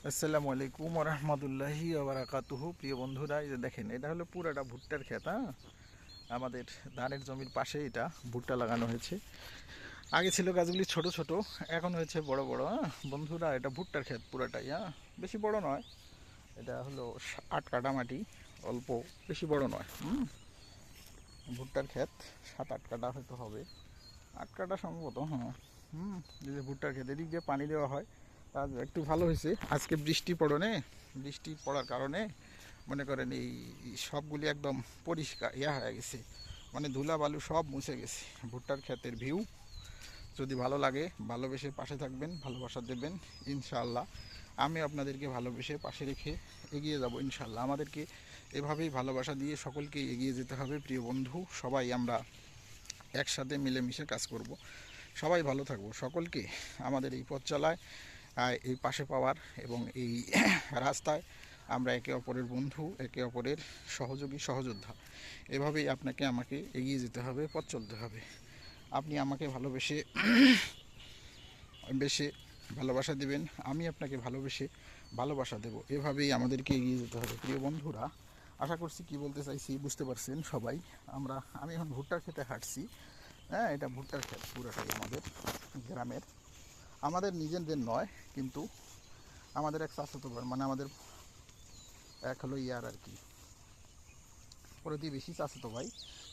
আসসালামু আলাইকুম রহমতুল্লাহি বারাকাতুহু। প্রিয় বন্ধুরা, এই যে দেখেন, এটা হলো পুরাটা ভুট্টার ক্ষেত। হ্যাঁ, আমাদের ধানের জমির পাশে এটা ভুট্টা লাগানো হয়েছে। আগে ছিল গাছগুলি ছোট ছোট, এখন হয়েছে বড় বড়। হ্যাঁ বন্ধুরা, এটা ভুট্টার ক্ষেত পুরাটাই। হ্যাঁ, বেশি বড় নয়। এটা হলো 8 কাঠা মাটি, অল্প, বেশি বড় নয়। ভুট্টার ক্ষেত 7-8 কাঠা হয়তো হবে, 8 কাঠা সম্ভবত। হ্যাঁ। এই যে ভুট্টার ক্ষেত, এদিক দিয়ে পানি দেওয়া হয়। তা একটু ভালো হয়েছে, আজকে বৃষ্টি পড়নে, বৃষ্টি পড়ার কারণে মনে করেন এই সবগুলি একদম পরিষ্কার হয়ে গেছে, মানে ধুলা বালু সব মুছে গেছে। ভুট্টার ক্ষেতের ভিউ যদি ভালো লাগে, ভালোবেসে পাশে থাকবেন, ভালোবাসা দেবেন, ইনশাআল্লাহ আমি আপনাদেরকে ভালোবেসে পাশে রেখে এগিয়ে যাব ইনশাআল্লাহ। আমাদেরকে এভাবেই ভালোবাসা দিয়ে সকলকে এগিয়ে যেতে হবে প্রিয় বন্ধু। সবাই আমরা একসাথে মিলেমিশে কাজ করব, সবাই ভালো থাকবো। সকলকে আমাদের এই পথ চলায়, এই পাশে পাওয়ার এবং এই রাস্তায় আমরা একে অপরের বন্ধু, একে অপরের সহযোগী, সহযোদ্ধা। এভাবেই আপনাকে আমাকে এগিয়ে যেতে হবে, পথ চলতে হবে। আপনি আমাকে ভালোবেসে বেশে ভালোবাসা দেবেন, আমি আপনাকে ভালোবেসে ভালোবাসা দেব। এভাবেই আমাদেরকে এগিয়ে যেতে হবে প্রিয় বন্ধুরা। আশা করছি কি বলতে চাইছি বুঝতে পারছেন সবাই। আমি এখন ভুট্টার খেতে হাঁটছি। হ্যাঁ, এটা ভুট্টার ক্ষেত পুরোটাই আমাদের গ্রামের, আমাদের নিজেদের নয়, কিন্তু আমাদের এক চাচাতো ভাই, মানে আমাদের এক হলো ইয়ার আর কি, প্রতিবেশী চাচাতো ভাই,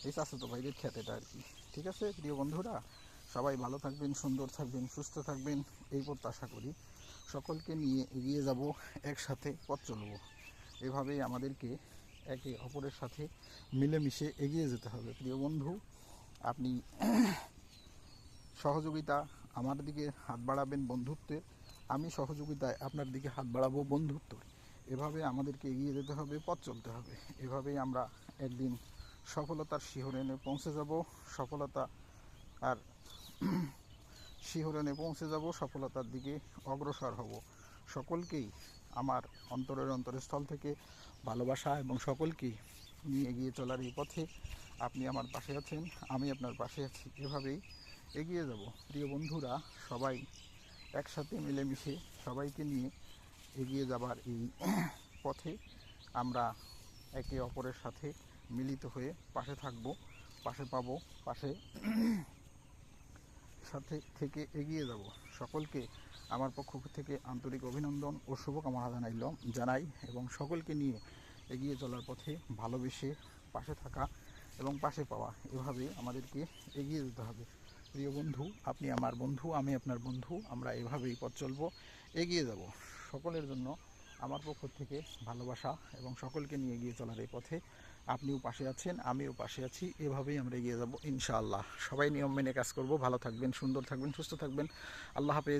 এই চাচাতো ভাইদের ক্ষেত এটা আর কি। ঠিক আছে প্রিয় বন্ধুরা, সবাই ভালো থাকবেন, সুন্দর থাকবেন, সুস্থ থাকবেন, এই প্রত্যাশা করি। সকলকে নিয়ে এগিয়ে যাব, একসাথে পথ চলব। এভাবেই আমাদেরকে একে অপরের সাথে মিলেমিশে এগিয়ে যেতে হবে প্রিয় বন্ধু। আপনি সহযোগিতা আমার দিকে হাত বাড়াবেন বন্ধুত্বে, আমি সহযোগিতায় আপনার দিকে হাত বাড়াবো বন্ধুত্ব। এভাবে আমাদেরকে এগিয়ে যেতে হবে, পথ চলতে হবে। এভাবেই আমরা একদিন সফলতার শিহরণে পৌঁছে যাব, সফলতা আর শিহরণে পৌঁছে যাব, সফলতার দিকে অগ্রসর হব। সকলকেই আমার অন্তরের অন্তরস্থল থেকে ভালোবাসা এবং সকলকেই নিয়ে এগিয়ে চলার এই পথে আপনি আমার পাশে আছেন, আমি আপনার পাশে আছি। এভাবেই এগিয়ে যাব প্রিয় বন্ধুরা। সবাই একসাথে মিলেমিশে সবাইকে নিয়ে এগিয়ে যাবার এই পথে আমরা একে অপরের সাথে মিলিত হয়ে পাশে থাকব, পাশে পাবো, পাশে সাথে থেকে এগিয়ে যাব। সকলকে আমার পক্ষ থেকে আন্তরিক অভিনন্দন ও শুভকামনা জানাই এবং সকলকে নিয়ে এগিয়ে চলার পথে ভালোবেসে পাশে থাকা এবং পাশে পাওয়া, এভাবে আমাদেরকে এগিয়ে যেতে হবে প্রিয় বন্ধু। আপনি আমার বন্ধু, আমি আপনার বন্ধু, আমরা এভাবেই পথ চলব, এগিয়ে যাব। সকলের জন্য আমার পক্ষ থেকে ভালোবাসা এবং সকলকে নিয়ে এগিয়ে চলার এই পথে আপনিও পাশে আছেন, আমিও পাশে আছি। এভাবেই আমরা এগিয়ে যাব ইনশাআল্লাহ। সবাই নিয়ম মেনে কাজ করব। ভালো থাকবেন, সুন্দর থাকবেন, সুস্থ থাকবেন। আল্লাহ হাফেজ।